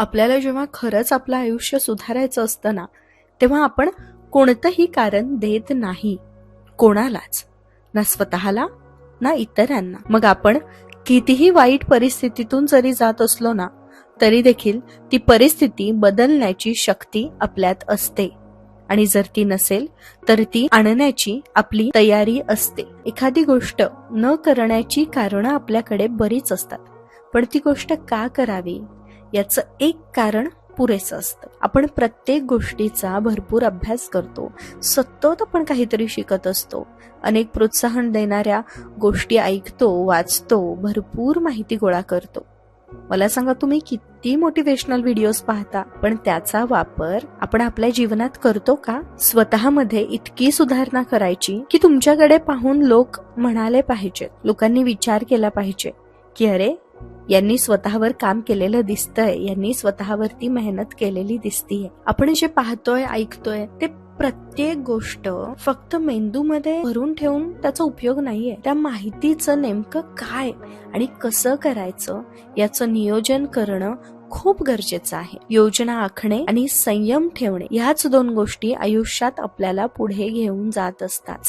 आपल्याला जेव्हा खरंच आपलं आयुष्य सुधारायचं असतं ना, तेव्हा आपण कोणतंही कारण देत नाही कोणालाच, ना स्वतःला ना इतरांना. मग आपण कितीही वाईट परिस्थितीतून जरी जात असलो ना, तरी देखील ती परिस्थिती बदलण्याची शक्ती आपल्यात असते. आणि जर ती नसेल तर ती आणण्याची आपली तयारी असते. एखादी गोष्ट न करण्याची कारणं आपल्याकडे बरीच असतात, पण ती गोष्ट का करावी याचं एक कारण पुरेसं असतं. आपण प्रत्येक गोष्टीचा भरपूर अभ्यास करतो, सतत आपण काहीतरी शिकत असतो, अनेक प्रोत्साहन देणाऱ्या गोष्टी ऐकतो, वाचतो, भरपूर माहिती गोळा करतो. मला सांगा, तुम्ही किती मोटिवेशनल व्हिडिओज पाहता, पण त्याचा वापर आपण आपल्या जीवनात करतो का? स्वतःमध्ये इतकी सुधारणा करायची की तुमच्याकडे पाहून लोक म्हणाले पाहिजे, लोकांनी विचार केला पाहिजे की अरे, यांनी स्वतःवर काम केलेलं दिसतंय, यांनी स्वतःवरती मेहनत केलेली दिसतीये. आपण जे पाहतोय, ऐकतोय ते प्रत्येक गोष्ट फक्त मेंदूमध्ये भरून ठेवून त्याचा उपयोग नाहीये. त्या माहितीचं नेमकं काय आणि कसं करायचं याचं नियोजन करणं खूप गरजेचं आहे. योजना आखणे आणि संयम ठेवणे ह्याच दोन गोष्टी आयुष्यात आपल्याला पुढे घेऊन जात असतात.